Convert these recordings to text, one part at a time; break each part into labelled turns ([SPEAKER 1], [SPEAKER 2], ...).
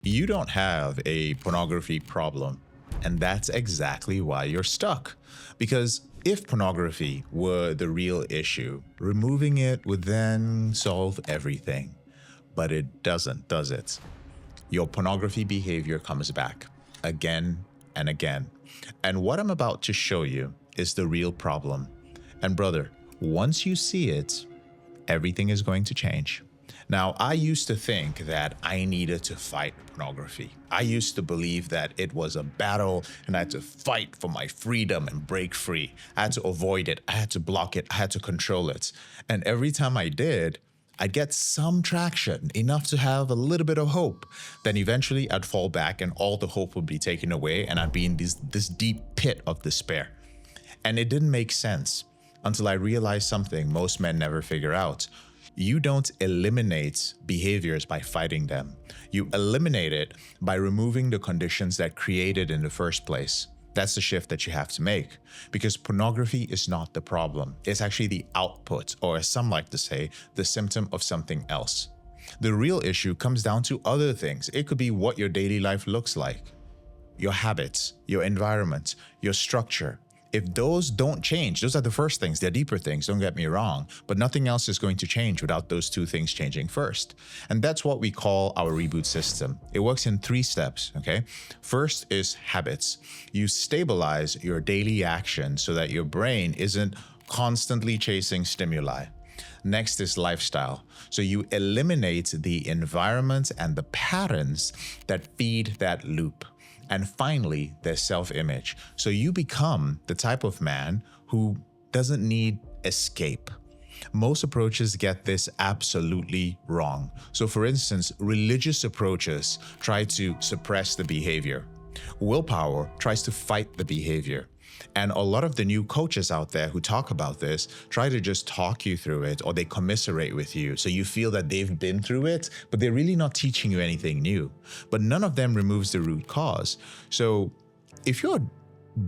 [SPEAKER 1] You don't have a pornography problem, and that's exactly why you're stuck. Because if pornography were the real issue, removing it would then solve everything. But it doesn't, does it? Your pornography behavior comes back again and again. And what I'm about to show you is the real problem. And brother, once you see it, everything is going to change. Now, I used to think that I needed to fight pornography. I used to believe that it was a battle and I had to fight for my freedom and break free. I had to avoid it. I had to block it. I had to control it. And every time I did, I'd get some traction, enough to have a little bit of hope. Then eventually I'd fall back and all the hope would be taken away and I'd be in this deep pit of despair. And it didn't make sense until I realized something most men never figure out. You don't eliminate behaviors by fighting them. You eliminate it by removing the conditions that create it in the first place. That's the shift that you have to make, because pornography is not the problem. It's actually the output, or as some like to say, the symptom of something else. The real issue comes down to other things. It could be what your daily life looks like, your habits, your environment, your structure. If those don't change, those are the first things. They're deeper things, don't get me wrong, but nothing else is going to change without those two things changing first. And that's what we call our reboot system. It works in 3 steps, okay? First is habits. You stabilize your daily action so that your brain isn't constantly chasing stimuli. Next is lifestyle. So you eliminate the environment and the patterns that feed that loop. And finally, there's self-image. So you become the type of man who doesn't need escape. Most approaches get this absolutely wrong. So for instance, religious approaches try to suppress the behavior. Willpower tries to fight the behavior. And a lot of the new coaches out there who talk about this try to just talk you through it, or they commiserate with you. So you feel that they've been through it, but they're really not teaching you anything new. But none of them removes the root cause. So if you're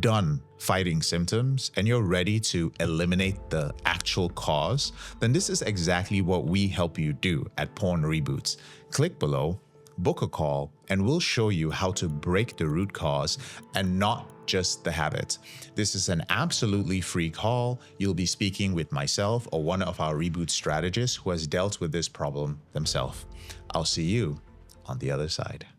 [SPEAKER 1] done fighting symptoms and you're ready to eliminate the actual cause, then this is exactly what we help you do at Porn Reboots. Click below, book a call, and we'll show you how to break the root cause and not just the habit. This is an absolutely free call. You'll be speaking with myself or one of our reboot strategists who has dealt with this problem themselves. I'll see you on the other side.